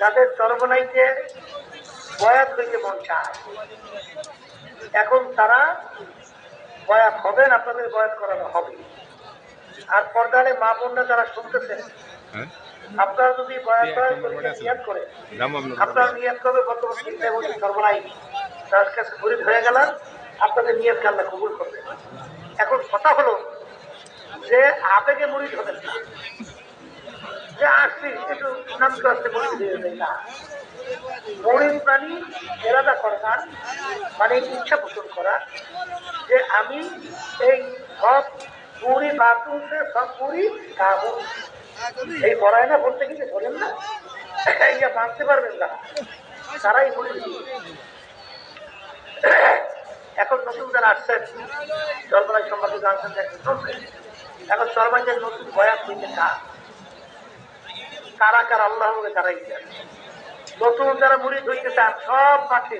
তাদের চরমনাইতে বয়াত হইতে মন চায়। এখন তারা বয়াত হবেন, আপনাদের বয়াত করানো হবে। আর পর্দারে মা বোনরা যারা শুনতেছেন, আপনারা যদি বয়াত নিয়াত করে, আপনারা নিয়াত করবে বর্তমান চরমনাই তার কাছে মুরিদ হয়ে গেলাম, আপনাদের নিয়াতকে আল্লাহ কবুল করবে। এখন কথা হলো যে আবেগে মুরিদ হবেন না, যে আসছি একটু নাম করতে মুরিদ হয়ে যায় না। মুরিদ প্রাণী এরাদা করে না, মানে ইচ্ছা পোষণ করা যে আমি এই সব পুরি বাথরুমে সব পুরি খাবো। এই পড়ায় না বলতে গেলে বলেন না, ইয়া মানতে পারবেন না, তারাই মুরিদ। এখন নতুন যারা আসছেন চরমাই সম্পর্কে জানছেন, এখন চরমাইদের নতুন বয়াত হইতে কারা কারা আল্লাহ তারাই নতুন যারা মুরিদ হইতে চান সব মাঠে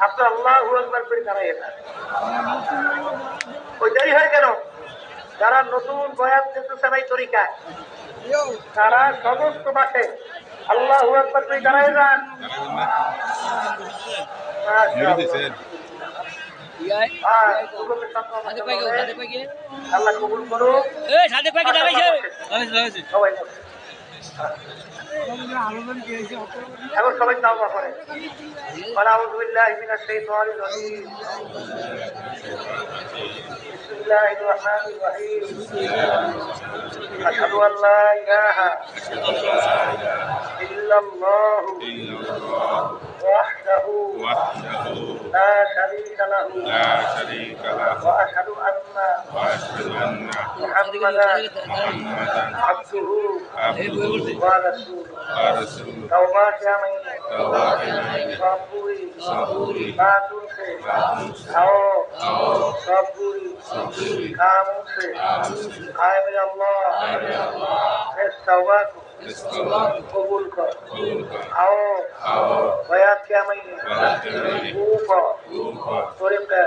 আপনার আল্লাহ একবার করে দাঁড়াই যান। ওই দেরি হয় কেন? যারা নতুন বয়াত দিতেছেন এই তরিকায় তারা সমস্ত মাঠে আল্লাহ একবার করে দাঁড়াই যান। আল্লাহ কবুল করুন। সবাই এখন সবাই তাওবা করে। আউযু বিল্লাহি মিনাশ শাইতানির রাজীম। বিসমিল্লাহির রাহমানির রাহিম। আশহাদু আল্লা ইলাহা ইল্লাল্লাহু ওয়াহদাহু লা শারীকা লাহু ওয়া আশহাদু আন্না মুহাম্মাদান আবদুহু ওয়া রাসূলুহু। तौबा क्या महीने सब पूरी बातों से आओ सब पूरी कामों से आए मेरे अल्लाह इस तौबा को कबूल कर। आओ बयात क्या महीने ऊपर तरीका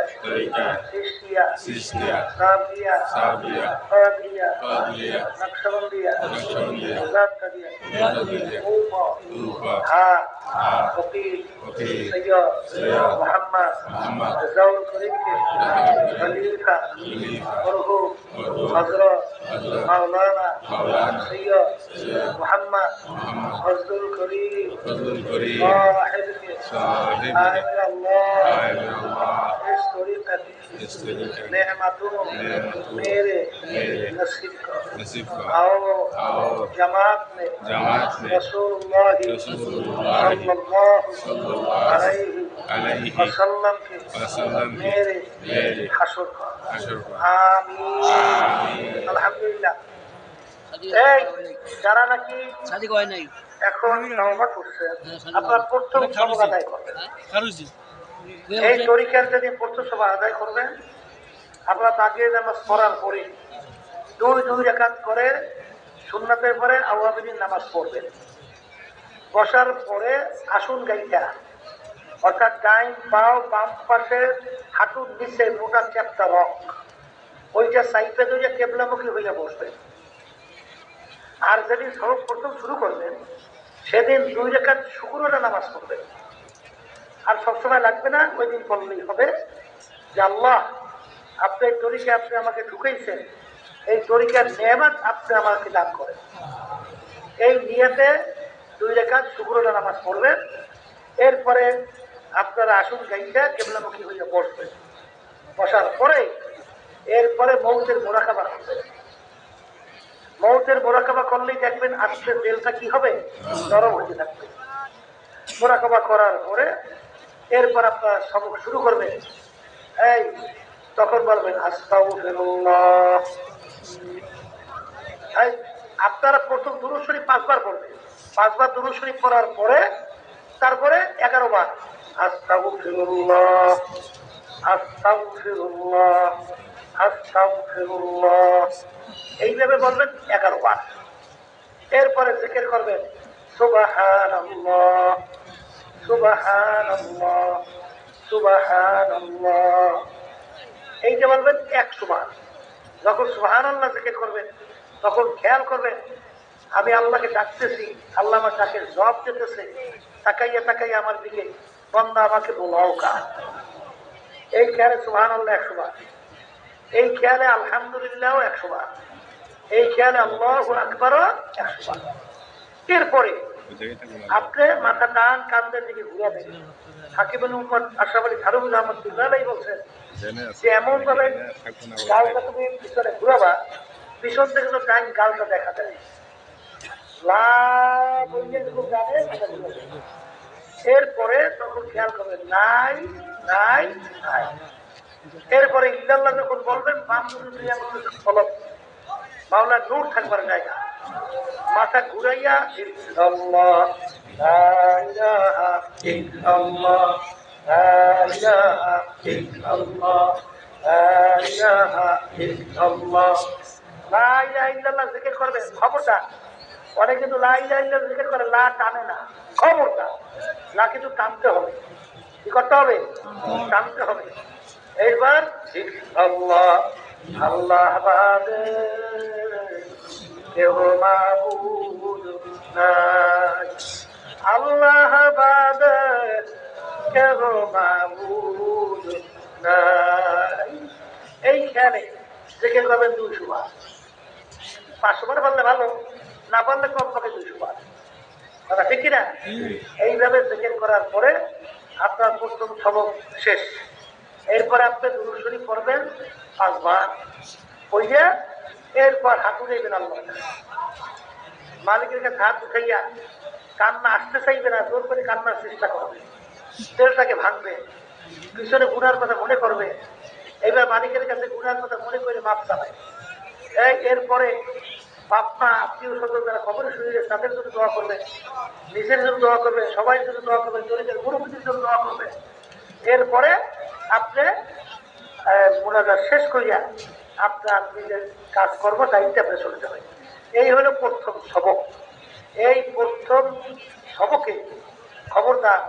सिस्तिया साबिया कादिया नक्शबंदिया ज़ातिया ऊपर हाँ वकील सैयद मोहम्मद रज़ाउल करीम के खलीफा मरहूम हज़रत मौलाना सैयद मोहम्मद फजलुल करीम साहिब के आमिर अल्लाह इस तरीक़ा की नेमतों मेरे नसीब का। आओ जमात में रसूलुल्लाह सल्लल्लाहु अलैहि वसल्लम के मेरे हशर का। आमीन। আলহামদুলিল্লাহ। এই যারা নাকি এখন তওবা করছেন আপনারা প্রথম সওয়াব আদায় করবেন। এই তরিকার যদি প্রথম সওয়াব আদায় করবেন আপনারা তাকে নামাজ পড়ার পরে দুই রাকাত করে সুন্নাতের পরে আওয়াবিন নামাজ পড়বেন। বসার পরে আসন গাইটা অর্থাৎ ডাইন পাও বাম পাশে হাঁটুর নিচে মোটা চ্যাপ্টা রক ওইটা সাইডে ধরে কেবলামুখী হইয়া বসবেন। আর যেদিন প্রথম শুরু করবেন সেদিন 2 রাকাত শুকরানা নামাজ পড়বেন। আর সবসময় লাগবে না, ওই দিন পড়লেই হবে যে আল্লাহ আপনি এই তরিকা আপনি আমাকে ঢুকাইছেন, এই তরিকার নেয়ামত আপনি আমাকে দান করেন। এই নিয়তে 2 রাকাত শুকরানা নামাজ পড়বেন। এরপরে আপনারা আসুন গাইটা কেবলামুখী হইয়া বসবেন। বসার পরে এরপরে মৌতের মোরাকাবা করবেন। মৌতের মোরাকাবা করলেই দেখবেন আজকের দিলটা কি হবে, নরম হতে থাকবে। মোরাকাবা করার পরে এরপর আপনারা সবক শুরু করবেন। এই তখন বলবেন আস্তাগফিরুল্লাহ। আপনারা প্রথম দুরূদ শরীফ 5 বার পড়বেন। 5 বার দুরূদ শরীফ পড়ার পরে তারপরে 11 বার আস্তাগফিরুল্লাহ আস্তাগফিরুল্লাহ আস্তাগফিরুল্লাহ এইভাবে বলবেন 11 বার। এরপরে জিকির করবেন সুবহানাল্লাহ সুবহানাল্লাহ সুবহানাল্লাহ, এই যে বলবেন 100 বার। যখন সুবহানাল্লাহ জিকির করবেন তখন খেয়াল করবেন আমি আল্লাহকে ডাকতেছি, আল্লাহ আমার ডাকে জবাব দিতেছে, তাকাইয়া তাকাইয়া আমার দিকে, বান্দা আমাকে বলাও কাজ। এই খেয়ালে সুবহানাল্লাহ 100 বার, এই খেয়ালে আলহামদুলিল্লাহ 100 বার, এই খেয়ালে আল্লাহু আকবারও 100 বার। এরপরে আপনি মাথা টান কান্দের দিকে ঘুরাবেন। হাকিবুল উম্মত আশরাফ আলী থানভী রাহমাতুল্লাহ আলাইহি বলছেন যে এমন ভাবে গালটা তুমি পিছনে ঘুরাবা, পিছন থেকে তো টাইম গালটা দেখা যায়। এরপরে তখন খেয়াল করবেন নাই নাই নাই। এরপরে ইল্লাল্লাহ যখন বলবেন মাওলার নূর থাকবার জায়গা, মাথা ঘুরাইয়া ইল্লাল্লাহ লা ইলাহা ইল্লাল্লাহ লা ইলাহা ইল্লাল্লাহ লা ইলাহা ইল্লাল্লাহ লা ইলাহা ইল্লাল্লাহ জিকির করবেন। খবরদার, অনেক কিন্তু লা ইলাহা ইল্লাল্লাহ জিকির করে, লা টানে না। খবরদার, লা কিন্তু টানতে হবে। কি করতে হবে? টানতে হবে। এইবার আল্লাহ আল্লাহ বাদে কেহ মাবুদ নাই, আল্লাহ বাদে কেহ মাবুদ নাই। এই খেয়ালে জিকির করবেন 200 বার। 500 বার বললে ভালো, না বললে কমপক্ষে 200 বার। কথা ঠিক কিনা? এইভাবে জিকির করার পরে আপনার প্রথম সবক শেষ। এরপরে আপনি দুরূদ শরীফ পড়বেন 5 বার, পড়িয়া এরপর হাত উঠাইবেন আল্লাহ। মালিকের কাছে হাত উঠাইয়া কান্না আসতে চাইবে না, জোর করে কান্নার চেষ্টা করবে, তেলটাকে ভাঙবে, পিছনে গুনার কথা মনে করবে। এবার মালিকের কাছে গুনার কথা মনে করে মাপ চাবে। এরপরে বাপমা আত্মীয় স্বজন যারা খবরে শুনে তাদের জন্য দোয়া করবে, নিজের জন্য দোয়া করবে, সবাই জন্য দোয়া করবে, দরিদ্রের মুরব্বীদের জন্য দোয়া করবে। এরপরে আপনি মোনাজাত শেষ করিয়া আপনার নিজের কাজকর্ম দায়িত্বে আপনি চলে যাবেন। এই হলো প্রথম সবক। এই প্রথম সবকে খবরদার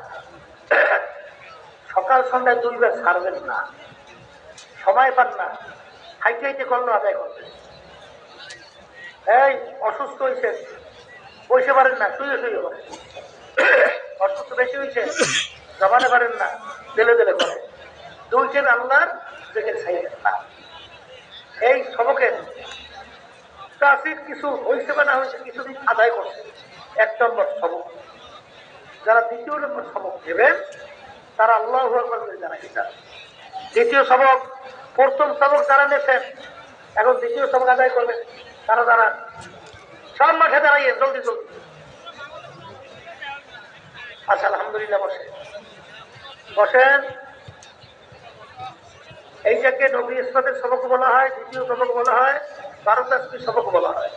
সকাল সন্ধ্যায় 2 বার ছাড়বেন না। সময় পান না, হাইতে হাইতে করলো আদায় করবেন। এই অসুস্থ হয়েছে, বসে পারেন না, শুয়ে শুয়ে পারেন। অসুস্থ বেশি হয়েছে, জমানে পারেন না, দেলে দেলে করে। 2 আল্লাহর দেখে ছাইবেন না। এই সবকের ট্রাফিক কিছু হয়েছে বা না হয়েছে কিছুদিন আদায় করছে 1 নম্বর সবক। যারা 2য় নম্বর সবক দেবেন তারা আল্লাহু আকবার বলে জানাই। এটা 2য় সবক। প্রথম সবক যারা নেছেন এখন 2য় সবক আদায় করবেন, তারা যারা সব মাঠে দাঁড়াইয়ে জলদি জলদি। আচ্ছা, আলহামদুলিল্লাহ, বসে বসেন। এইটাকে নবী ইসলামের সবক বলা হয়, 2য় সবক বলা হয়, 12 তাসবিহ সবক বলা হয়।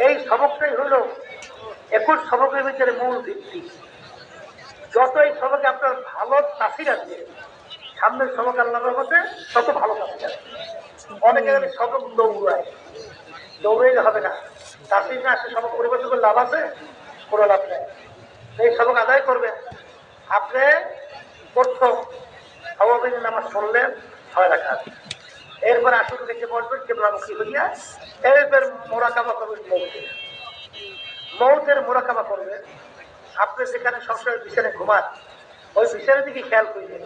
এই সবকটাই হল 21 সবকের ভিতরে মূল ভিত্তি। যত এই সবকে আপনার ভালো তাসির আছে, সামনের সবক আল্লাহর রহমতে তত ভালো তাসির আছে। অনেকে সবক দৌড়ায়, দৌড়াইলে হবে না। তাসির না আসে সবক পরিবর্তন করে লাভ আছে? কোনো লাভ নেই। এই সবক আদায় করবেন। আপনি প্রথম আওয়ামী নামাজ পড়লেন 6 রাকাত, এরপর আসুন দেখে বসবেন কিবলামুখী হইয়া, এরপর মোরাকাবা করবেন। মৌতের মোরাকাবা করবেন। আপনি যেখানে সবসময় বিছানে ঘুমান, ওই বিছানের দিকে খেয়াল করবেন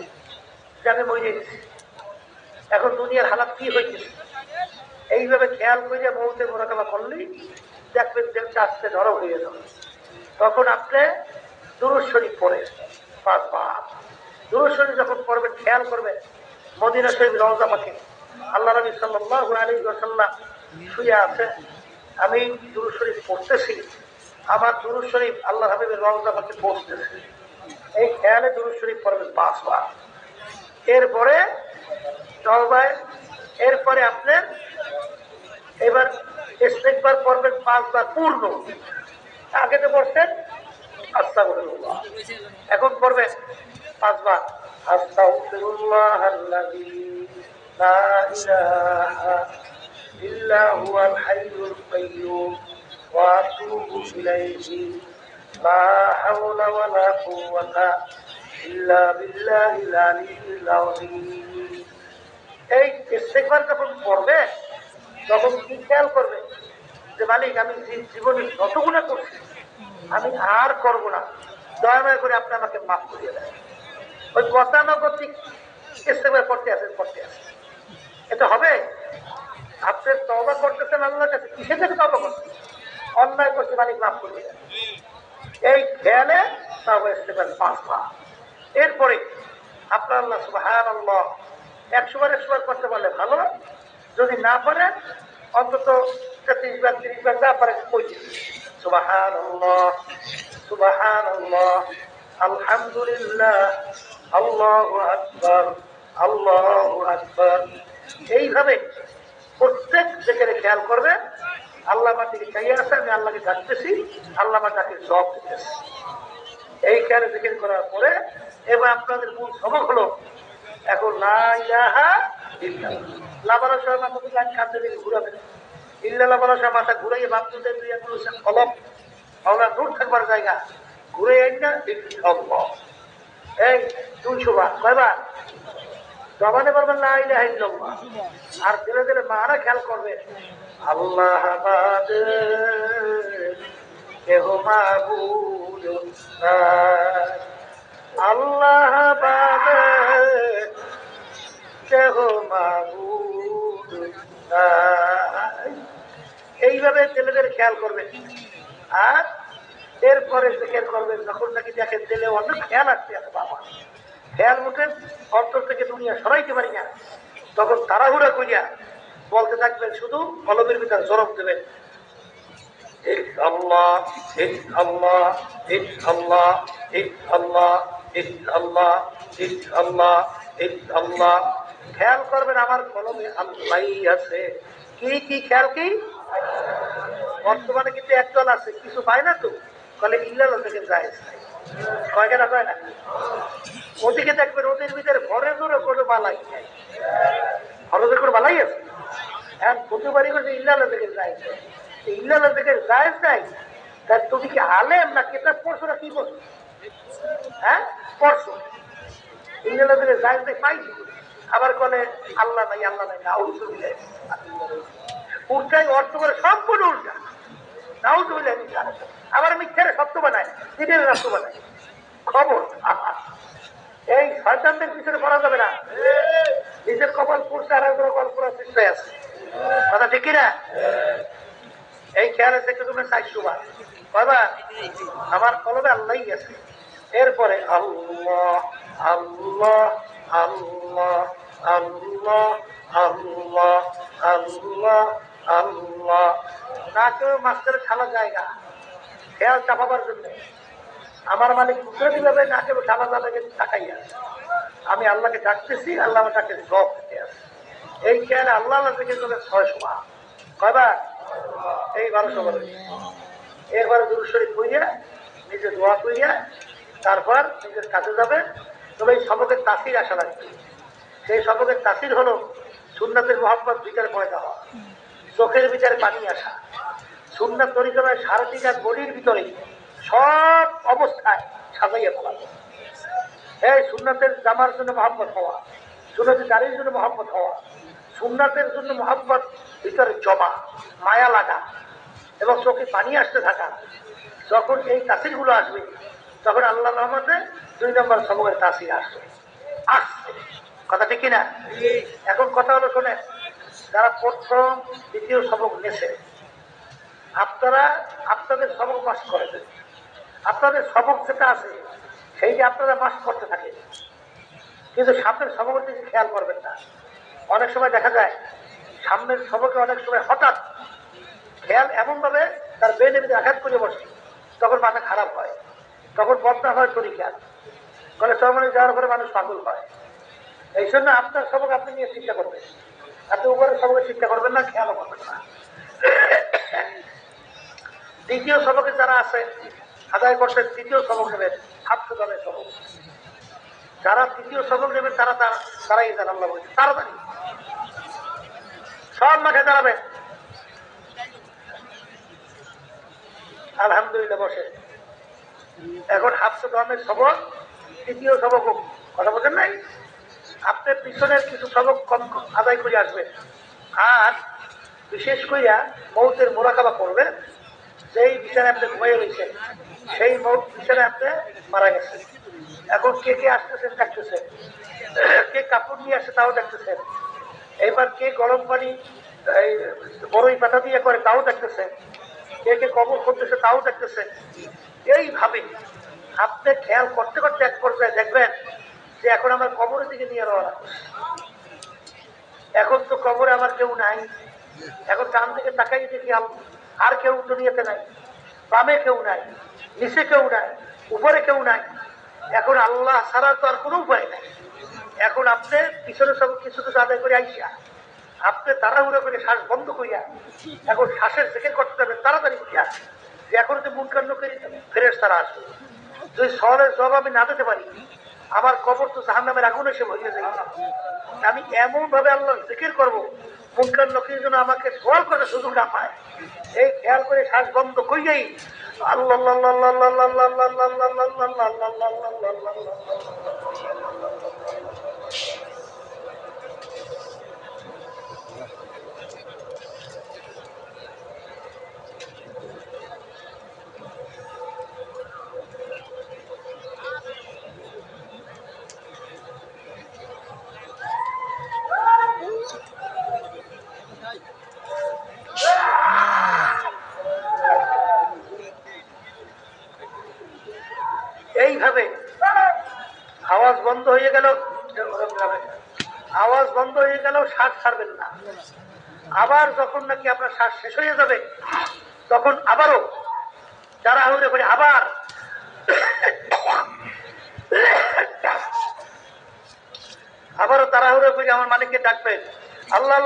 যে আমি মরে গেছি, এখন দুনিয়ার হালাত কি হয়েছে। এইভাবে খেয়াল করে মৌতের মোরাকাবা করলেই দেখবেন দেহটা আস্তে নরম হয়ে যাবে। তখন আপনি দুরূদ শরীফ পড়ে 5 বার। দুরূদ শরীফ যখন পড়বেন খেয়াল করবেন মদিনা শরীফ রওজা পাকে আল্লাহ নবী সাল্লাল্লাহু আলাইহি ওয়াসাল্লাম শুয়ে আছেন, আমি দুরূদ শরীফ পড়তেছি, আমার দুরূদ শরীফ আল্লাহ হাবিবের রওজা পাকে পৌঁছতেছে। এই খেয়ালে দুরূদ শরীফ পড়বেন 5 বার। এরপরে তওবায়, এরপরে আপনি এবার ইস্তিগফার পড়বেন 5 বার পূর্ণ। আগে তো পড়ছেন আস্তাগফিরুল্লাহ, এখন পড়বেন 5 বার আস্তাগফিরুল্লাহাল্লাযী লা ইলাহা ইল্লা হুয়াল হাইয়ুল কাইয়্যুম ওয়া আতুবু ইলাইহি লা হাওলা ওয়ালা কুওয়াতা ইল্লা বিল্লাহিল আলিয়্যিল আযীম। এই ইস্তিগফার যখন পড়বে তখন কি খেয়াল করবে যে মালিক আমি জীবনে যত গুনাহ করছি আমি আর করবো না, দয়া করে আপনি আমাকে মাফ করিয়ে দেন। ওই গতানুগতিক ইস্তেগফার করতে আছেন। এটা হবে? আপনি তওবা করতেছেন আল্লাহর কাছে, কিসের কাছে তওবা করতেছেন? অন্যায় করতে মালিক মাফ করিয়ে দেন। এই খেয়ালে তওবা ইস্তেগফার 5 বার। এরপরে আপনার আল্লাহ সুবহানাল্লাহ 100 বার করতে পারলে ভালো, যদি না পারেন অন্তত 30 বার 30 বার যা পারেন কই দিন। সুবহানাল্লাহ সুবহানাল্লাহ আলহামদুলিল্লাহ আল্লাহু আকবার আল্লাহু আকবার। এইভাবে প্রত্যেক জিকিরে খেয়াল করবে আল্লাহ আমার দিকে চাইয়ে আছে, আমি আল্লাহকে ডাকতেছি, আল্লাহ আমার ডাকে জবাব দিতেছি। এই খেয়ালে জিকির করার পরে এবার আপনাদের মূল সবক হলো এখন লা ইলাহা ইল্লাল্লাহ। লাবারা সাহেব মাথা থেকে কাঁদতে দিকে ঘুরাবেন, ইল্লাল্লাহ বলা সাহেব মাথা ঘুরাইয়ে ভাবতে দুই এক কলম আমরা দূর থাকবার জায়গা ঘুরে আইন না ইল্লাল্লাহ। এই 200 বার কয়বার জবানে বলবেন লা ইলাহা ইল্লাল্লাহ। আর ধীরে ধীরে মারা খেয়াল করবে আল্লাহ বাদে কেহ মাবুদ নাই, আল্লাহ বাদে কেহ মাবুদ নাই। এইভাবে ছেলেদের খেয়াল করবে। আর এরপরে জিকির করবেন যখন নাকি দেখেন দিলে অনেক খেয়াল আসছে, বাবা খেয়াল উঠে অন্তর থেকে দুনিয়া সরাইতে পারি না, তখন তাড়াহুড়া করিয়া বলতে থাকবেন, শুধু কলমের ভিতর জরব দেবেন আল্লাহ আল্লাহ আল্লাহ আল্লাহ আল্লাহ আল্লাহ আল্লাহ। খেয়াল করবেন আমার কলমে আল্লাহ আছে। কি কি খেয়াল কি? বর্তমানে কিন্তু একদল আছে কিছু পায় না তো বলে ইল্লাল্লাহ থেকে যায় কয়টা পায় না, ওদিকে দেখবেন ওদের ভিতরে ফরজেরও কোনো বালাই নাই, ফরজের কোনো বালাই আছে। হ্যাঁ প্রতিবারই করছে ইল্লাল্লাহ থেকে যায়, ইল্লাল্লাহ থেকে যায় নাই। তা তুমি কি আলেম না কেতাব পড়ছো না কি করছো? হ্যাঁ পড়ছো, ইল্লাল্লাহ থেকে যায় পাইছি, আবার বলে আল্লাহ নাই আল্লাহ নাই না উল্টাই অর্থ করে সম্পূর্ণ উল্টা। আবার মিথ্যার সত্য বানায়, দিনের রাষ্ট্র বানায়। খবর এই শয়তানদের পিছনে পড়া যাবে না। নিজের কপাল পড়ছে আর কপাল পড়ার চেষ্টায় আছে, কথা ঠিক কিনা? এই খেয়ালে থেকে তুমি 400 বার বাবা আমার কলমে আল্লাহই আছে। এরপরে আল্লাহ আল্লাহ আল্লাহ আল্লাহ আল্লাহ আল্লাহ আল্লাহ। নাকেও মাস্টারে ঠালা জায়গা খেয়াল চাপাবার জন্য আমার মালিক বুঝে দিবে, নাকেও ঠালা জায়গাকে তাকাইয়া আমি আল্লাহকে ডাকতেছি, আল্লাহ আমার ডাকে জব দিতে আছে। এই খেয়ালে আল্লাহ আল্লাহ থেকে 600 বার কয়বার? এই 1200 বার। এরপরে দুরূদ শরীফ পড়িয়া নিজে দোয়া করিয়া তারপর নিজের কাজে যাবে। তবে এই সবকের তাসির আসা লাগবে। সেই সবকের তাসির হলো সুন্নাতের মহব্বত ভিতরে পয়দা হওয়া, চোখের ভিতরে পানি আসা, সুন্নাত তরিকায় সারাটি কাজ বডির ভিতরে সব অবস্থায় সাজাইয়া ফেলা। এই সুন্নাতের জামার জন্য মহব্বত হওয়া, সুন্নাতের দাড়ির জন্য মহব্বত হওয়া, সুন্নাতের জন্য মহব্বত ভিতরে জমা, মায়া লাগা এবং চোখে পানি আসতে থাকা। যখন এই তাসির গুলো আসবে তখন আল্লাহ রহমতে 2 নম্বর সবকের তাসির আসবে। কথা ঠিক কিনা? এখন কথা হলো শোনেন, যারা প্রথম দ্বিতীয় সবক নেছে আপনারা আপনাদের সবক মাস করে দেন। আপনাদের সবক যেটা আছে সেইটা আপনারা মাস করতে থাকে, কিন্তু সামনের সবকের দিকে খেয়াল করবেন না। অনেক সময় দেখা যায় সামনের সবকে অনেক সময় হঠাৎ খেয়াল এমনভাবে তার ব্রেনে ভিতরে আঘাত করে বসে, তখন মাথা খারাপ হয়, তখন বদনা হয় তরিকা বলে চরমনে যাওয়ার পরে মানুষ পাগল হয়। এই জন্য আপনার সবক আপনি নিয়ে চিন্তা করবেন, আপনি উপরে সবকে চিন্তা করবেন না, খেয়ালও করবেন না। দ্বিতীয় সবকে যারা আছে আদায় করছেন, তৃতীয় সবক নেবেন, হাফতে দলের সবক। যারা তৃতীয় সবক নেবেন তারাই যান আল্লাহ বলছে তাড়াতাড়ি সব মাঠে দাঁড়াবেন। আলহামদুলিল্লাহ বসে। এখন হাফতে দলের সবক তৃতীয় সবক কথা বলছেন নাই, আপনার পিছনের কিছু সবক কম আদায় করে আসবেন। আর বিশেষ করিয়া মৌতের মোরাকাবা করবে। যেই বিছানায় আপনি ঘুমিয়ে রয়েছেন সেই মৌত বিছানায় আপনি মারা গেছেন। এখন কে কে আসতেছেন দেখতেছেন, কে কাপড় নিয়ে আসে তাও দেখতেছেন, এবার কে গরম পানি এই বড়ই পাতা দিয়ে করে তাও দেখতেছেন, কে কে কবর করতেছে তাও দেখতেছেন। এইভাবে আপনি খেয়াল করতে করতে এক পর্যায়ে দেখবেন যে এখন আমার কবরের দিকে নিয়ে রওনা করছে। এখন তো কবরে আমার কেউ নাই। এখন ডান দিকে তাকাই দেখি আর কেউ দুনিয়াতে নাই, বামে কেউ নাই, নিচে কেউ নাই, উপরে কেউ নাই। এখন আল্লাহ ছাড়া তো আর কোনো উপায় নাই। এখন আপনি পিছনে সব কিছু কিছু আদায় করে আইসা আপনি তাড়াহুড়ো করে শ্বাস বন্ধ করিয়া এখন শ্বাসের জিকির করতে হবে তাড়াতাড়ি করিয়া, যে এখন যে মুনকার লোকের ফেরেশতারা আসবে। যদি সওয়ালের জবাব আমি না দিতে পারি আমার কবর তো জাহান্নামের আগুন এসে ভরিয়ে যাবে। আমি এমন ভাবে আল্লাহ জিকির করবো মুনকার লোকের জন্য আমাকে সওয়াল করার সুযোগ না পায়। এই খেয়াল করে শ্বাস বন্ধ করিয়াই আল্লাহ এইভাবে আওয়াজ বন্ধ হয়ে গেল, আওয়াজ বন্ধ হয়ে গেল, শ্বাস ছাড়বেন না। আবার যখন নাকি আপনার শ্বাস শেষ হয়ে যাবে তখন আবারও তাড়াহুড়ো করে আবারও তাড়াহুড়ো করে আমার মালিককে ডাকবেন, আল্লাহ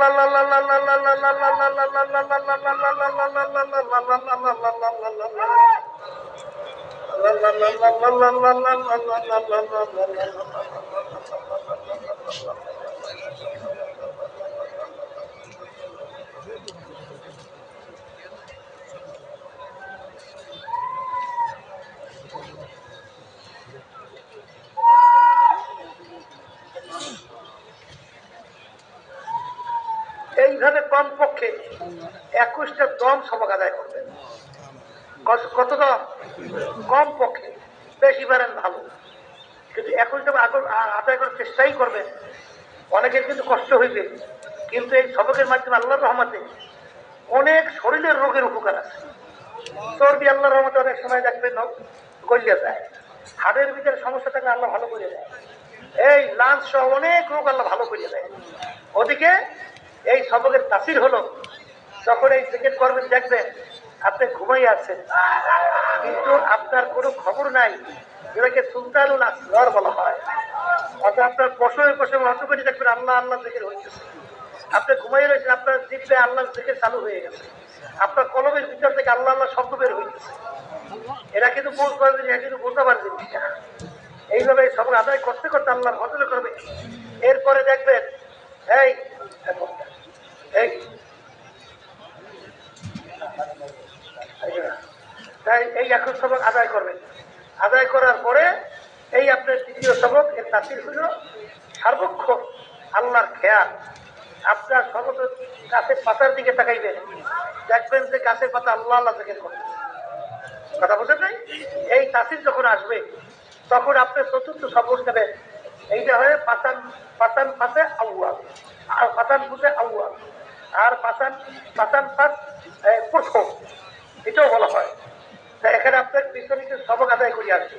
এইভাবে কমপক্ষে 21টা দম সবক আদায় করবেন। কত দম? কমপক্ষে, বেশি পারেন ভালো, কিন্তু 21টা আদায় করার চেষ্টাই করবেন। অনেকের কিন্তু কষ্ট হইবে, কিন্তু এই সবকের মাধ্যমে আল্লাহর রহমতে অনেক শরীরের রোগের উপকার আছে। চর্বি আল্লাহর রহমতে অনেক সময় দেখবেন গলিয়ে যায়, হাড়ের ভিতরে সমস্যা থাকলে আল্লাহ ভালো করে দেয়, এই লাঞ্চ সহ অনেক রোগ আল্লাহ ভালো করে দেয়। ওদিকে এই সবকের তাসির হলো যখন এই জিকির করবেন দেখবেন আপনি ঘুমাই আছেন কিন্তু আপনার কোনো খবর নাই। এটাকে সুলতানুল আসগর বলা হয়। অর্থাৎ আপনার বসে বসে অটোমেটিক দেখবেন আল্লাহ আল্লাহ জিকির হইতেছে। আপনি ঘুমাই রয়েছেন, আপনার জিভে আল্লাহর জিকির চালু হয়ে গেছে, আপনার কলমের ভিতর থেকে আল্লাহ আল্লাহ শব্দ বের হইতেছে। এরা কিন্তু বুঝতে পারবে, এরা কিন্তু বুঝতে পারবে জিনিসটা। এইভাবে সব আদায় করতে করতে আল্লাহর ফজল করবে। এরপরে দেখবেন এই এই এখন সবক আদায় করবেন। আদায় করার পরে এই আপনার দ্বিতীয় সবক এর তাসির হল সার্বক্ষণ আল্লাহর খেয়াল। আপনার সর্বত গাছের পাতার দিকে তাকাইবেন, দেখবেন যে গাছের পাতা আল্লাহ আল্লাহ থেকে করতেছে। কথা বোঝেন নাই? এই তাসির যখন আসবে তখন আপনি চতুর্থ সবক নেবেন। এইটা হয়ে পাতান পাতান পাতে আউয়াল, আর পাতান পুঁতে আউয়াল, আর পাতান পাতান পাত প্রথম, এটাও বলা হয়। তা এখানে আপনার পিছনে সবক আদায় করে আসবে।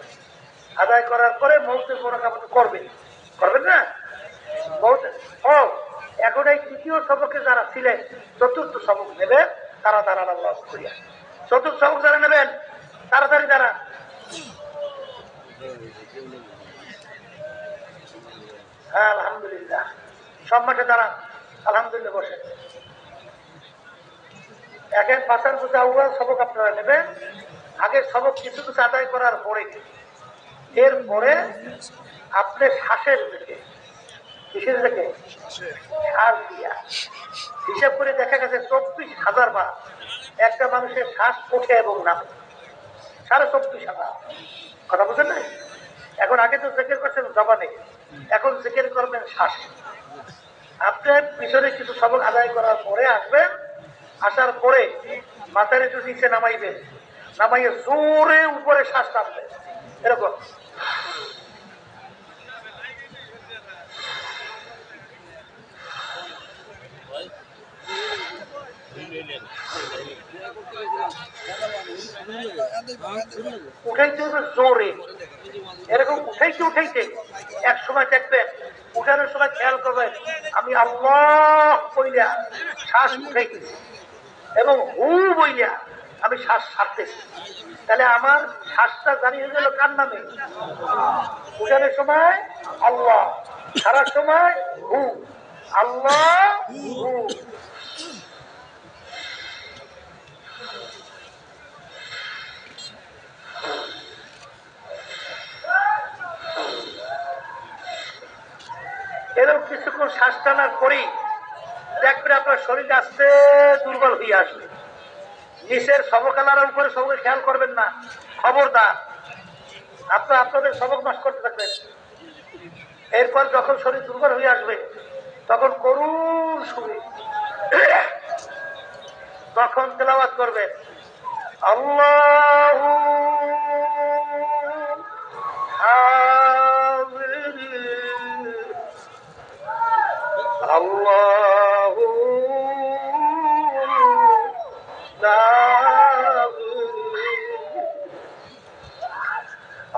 আদায় করার পরে মৌতের মোনাকাবা করবেন, করবেন না? এখন এই তৃতীয় সবকে যারা ছিলেন চতুর্থ সবক নেবে তারা দাঁড়ান আল্লাহ করিয়া। চতুর্থ সবক যারা নেবেন তাড়াতাড়ি দাঁড়ান। হ্যাঁ আলহামদুলিল্লাহ, সম্মানে দাঁড়ান, আলহামদুলিল্লাহ বসেন। এখন পাঁচার পূজা আউয়াল সবক আপনারা নেবেন। আগের সবক কিছু কিছু আদায় করার পরে এরপরে আপনি শ্বাসের দিকে, কিসের দিকে? শ্বাস দিয়া হিসাব করে দেখা গেছে 24,000 বার একটা মানুষের শ্বাস ওঠে এবং নামে, 24,500। কথা বুঝেন নাই? এখন আগে তো জিকির করছেন জবানে, এখন জিকির করবেন শ্বাসে। আপনার পিছনে কিছু সবক আদায় করার পরে আসবেন আসার পরে মাথার একটু নিচে নামাইবে, নামাইয়ে জোরে উপরে শ্বাস টানবে এরকম। উঠাইতে হবে জোরে, এরকম উঠাইতে উঠাইতে এক সময় দেখবেন উঠানোর সময় খেয়াল করবেন আমি আল্লাহ বইলা শ্বাস উঠাইতেছি এবং হু বইলা আমি শ্বাস ছাড়তেছি। তাহলে আমার শ্বাসটা জারি হয়ে গেল কার নামে? উঠানোর সময় আল্লাহ, ছাড়ার সময় হু, আল্লাহ হু। এরকম কিছুক্ষণ শ্বাস টানার পরেই দেখবেন আপনার শরীর আস্তে দুর্বল হয়ে আসবে। নিচের সবকালার উপরে সবকে খেয়াল করবেন না, খবরদার। আপনাদের সবক নষ্ট করতে থাকবেন। এরপর যখন শরীর দুর্বল হয়ে আসবে তখন করুণ সুরে তখন তেলাওয়াত করবেন আল্লাহু আল্লাহু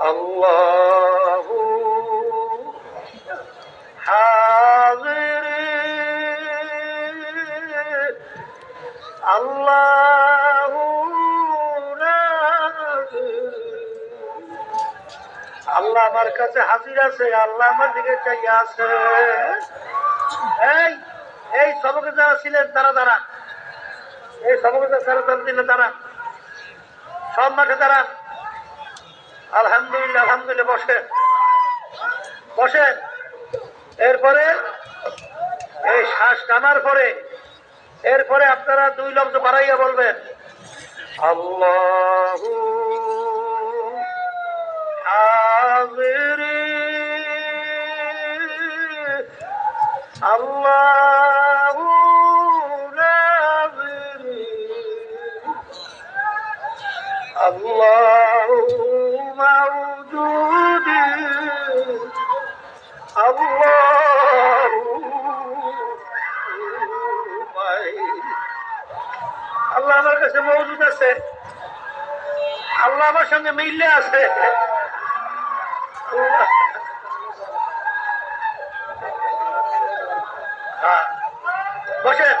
আল্লাহু হাজির আল্লাহু নাজির। আল্লাহ আমার কাছে হাজির আছে, আল্লাহ আমার দিকে চাইয়া আছে। এই এই সবকে যারা ছিলেন তারা দাঁড়ান, এই সবকে যারা দিলে দাঁড়ান, সব মাঠে দাঁড়ান। আলহামদুলিল্লাহ, আলহামদুলিল্লাহ, বসেন বসেন। এরপরে এই শ্বাস টানার পরে এরপরে আপনারা দুই লফজ বাড়াইয়া বলবেন আল্লাহু হাজির আল্লাহু নাজির আল্লাহু মাওজুদ আল্লাহু আল্লাহ আমার কাছে মওজুদ আছে, আল্লাহ আমার সঙ্গে মিললে আছে। বসেন।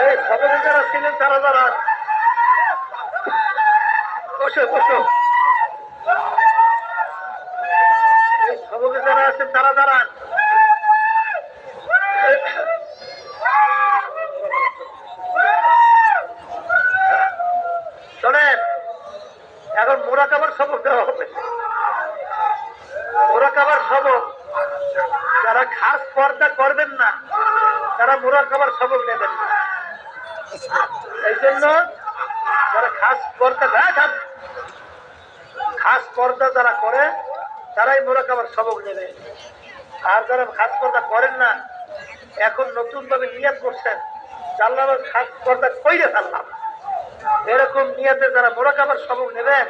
এই সবাই যারা ছিলেন তারা যারা বসে বসো, এই সবাই যারা আছেন তারা দাঁড়ান। শোনেন, এখন মুরাকাবার সবক দেওয়া হবে। মুরাকাবার সবক যারা খাস পর্দা করবেন না তারা মুরাকাবার সবক নেবেন না। এই জন্য যারা খাস পর্দা যারা করে তারাই মুরাকাবার সবক নেবে। আর যারা খাস পর্দা করেন না, এখন নতুন ভাবে নিয়ত করছেন আল্লাহ খাস পর্দা কইরে ফেললাম, এরকম নিয়তে যারা মুরাকাবার সবক নেবেন,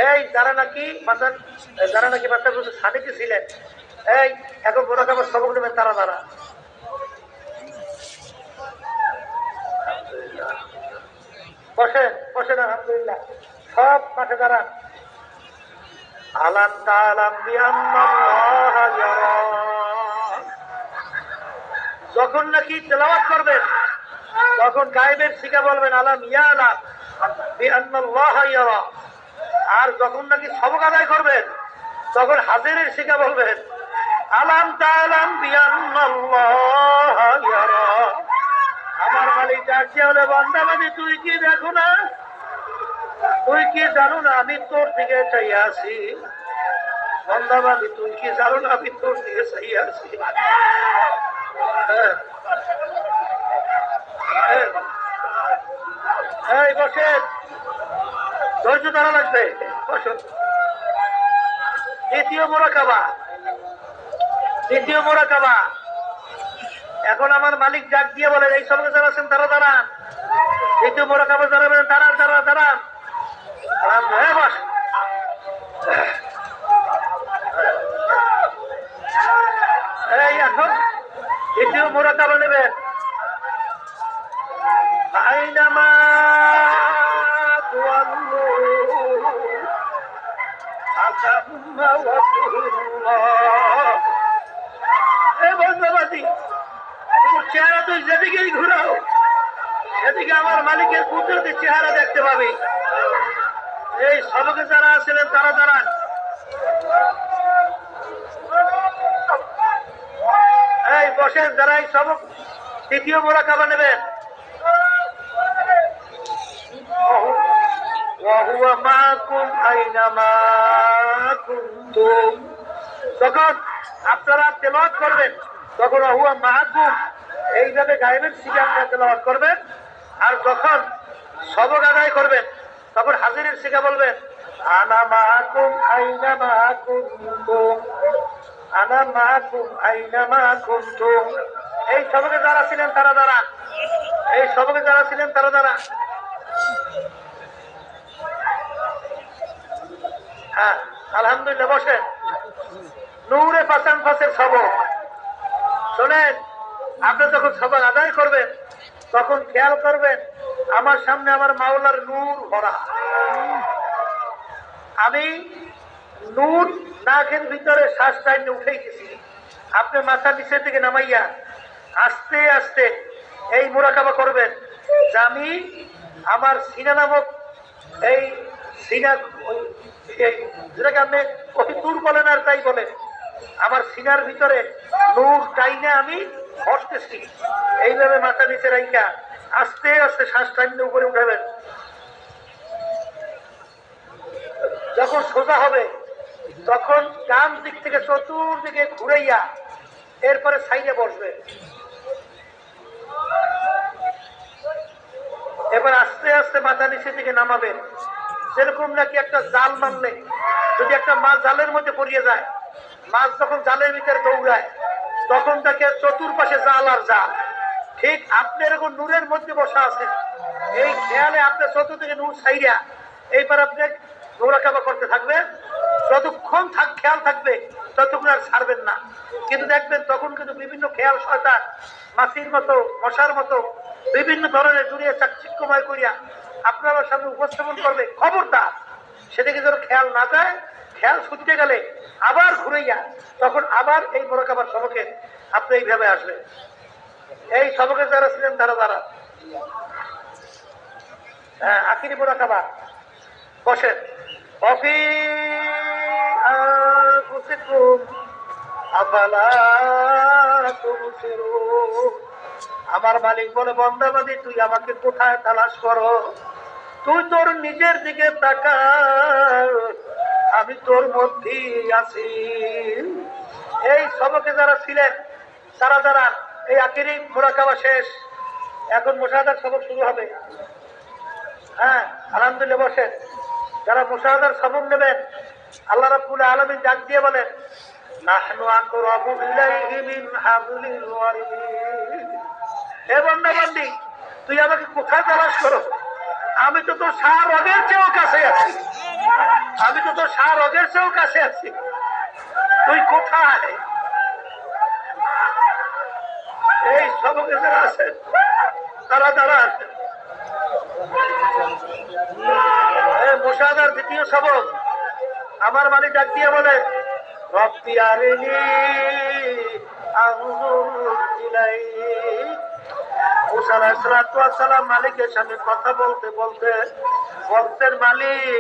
এই যারা নাকি বাচ্চা সাদিকে ছিলেন, এই এখন মুরাকাবার সবক নেবেন তারা তারা বসেন বসেন। আলহামদুলিল্লাহ, সব মাঠে দাঁড়ান। আলাম তাআলাম বিআন্নাল্লাহা ইয়ারা। যখন নাকি তেলাওয়াত করবেন তখন গায়েবের শিখা বলবেন আলাম ইয়ালাম বিআন্নাল্লাহা ইয়ারা। আর যখন নাকি সবক আদায় করবেন তখন হাজিরের শিখা বলবেন আলাম তাআলাম বিআন্নাল্লাহা ইয়ারা। আমার মালিক ডাকছে হলে বান্দা মানে তুই কি দেখো না, তুই কি জানো না আমি তোর দিকে চাইয়া আছি। বান্দা মানে তুই কি জানো না আমি তোর দিকে চাইয়া আছি। এই বসেন, ধৈর্য ধরা লাগবে, বসুন। দ্বিতীয় মোরাকাবা। এখন আমার মালিক ডাক দিয়ে বলেন এই সব যারা আছেন তারা দাঁড়ান। দ্বিতীয় মোরাকাবা যারা দাঁড়ান দাঁড়ান দাঁড়ান বস। এই এখন দ্বিতীয় মোরাকাবা নেবেন। আইনামা চেহারা তুই যেদিকেই ঘুরাও সেদিকে আমার মালিকের কুদরতি চেহারা দেখতে পাবি। এই সবকে যারা আছিলেন তারা দাঁড়ান। এই বসেন যারা এই সবক তৃতীয় মোরাকাবা নেবেন। যখন আপনারা তেলাওয়াত করবেন তখন হুয়া মাহাকুম এইভাবে গায়েবের শিখে আপনারা তেলাওয়াত করবেন। আর যখন সবক আদায় করবেন তখন হাজিরের শিখা বলবেন আনা মাহাকুম আইনা মাহাকুম আনা মাহাকুম আইনা মাহাকুম। এই সবকে যারা ছিলেন তারা দাঁড়ান। এই সবকে যারা ছিলেন তারা দাঁড়ান। হ্যাঁ আলহামদুলিল্লাহ বসেন। নূরে পাসান ফাঁসের সবক শোনেন। আপনি যখন সবক আদায় করবেন তখন খেয়াল করবেন আমার সামনে আমার মাওলার নূর ভরা। আমি নূর নাকের ভিতরে শ্বাস টাইনে উঠেই গেছি। আপনি মাথা নিচের দিকে নামাইয়া আস্তে আস্তে এই মোরাকাবা করবেন যে আমি আমার সিনা নামক এই সিনা যেটাকে আপনি অতি দূর বলেন আর তাই বলেন আমার সিনার ভিতরে নূর টাইনে আমি বসতেছি। এইভাবে মাথা নিচে রাইকা আস্তে আস্তে শ্বাস টাইনে উপরে উঠাবেন। যখন সোজা হবে তখন ডান দিক থেকে চতুর্দিকে ঘুরাইয়া এরপরে সাইডে বসবে। এবার আস্তে আস্তে মাথা নিচে দিকে নামাবেন। যেরকম নাকি একটা জাল মারলে যদি একটা মাছ জালের মধ্যে পড়িয়ে যায়, মাছ যখন জালের ভিতরে দৌড়ায় তখন তাকে চতুর্পাশে জাল আর জাল। ঠিক আপনি এরকম নূরের মধ্যে বসা আছেন, এই খেয়ালে আপনার চতুর্দিকে নূর ছাইরা এইবার আপনি মোরাকাবা করতে থাকবেন। যতক্ষণ খেয়াল থাকবে ততক্ষণ আর ছাড়বেন না। কিন্তু দেখবেন তখন কিন্তু বিভিন্ন খেয়াল শয়তান মাছির মতো মশার মতো বিভিন্ন ধরনের দুনিয়া চাকচিক্যময় করিয়া আপনার সামনে উপস্থাপন করবে। খবরদার সেদিকে যেন খেয়াল না যায়। খেয়াল ছুটতে গেলে আবার ঘুরাইয়া তখন আবার এই মোরাকাবার সবকে আপনি এইভাবে আসবেন। এই সবকে যারা ছিলেন তারা যারা আখিরি মোরাকাবা বসেন। আমার মালিক বলে বন্দাবাদী তুই আমাকে কোথায় তালাশ করো? তুই তোর নিজের দিকে তাকা, আমি তোর মধ্যেই আছি। এই সবকে যারা ছিলেন তারা যারা এই আখিরি মোরাকাবা শেষ, এখন মুশাহাদার সবক শুরু হবে। হ্যাঁ আলহামদুলিল্লাহ বসেন। যারা মুশাহাদার সবক নেবেন আল্লাহ রাব্বুল আলামিন ডাক দিয়ে বলেন নাহনু আকরাবু ইলাইহি মিন হাবলিল ওয়ারিদ। হে বান্দা-বান্দী তুই আমাকে কোথায় তালাশ করো? আমি তো তোর সার রগের চেয়েও কাছে আছি। আমি তো তোর সার রগের চেয়েও কাছে আছি। তুই কোথায়? এই সবকে যারা আছেন তারা যারা আছেন মুশাহাদার দ্বিতীয় সবক আমার মালিক ডাক দিয়ে বলে রব্বি আরিনি আনজুর ইলাইক। মুসা আলাইহিস সালাতু ওয়াস সালাম মালিকের সামনে কথা বলতে বলতে বলতেন মালিক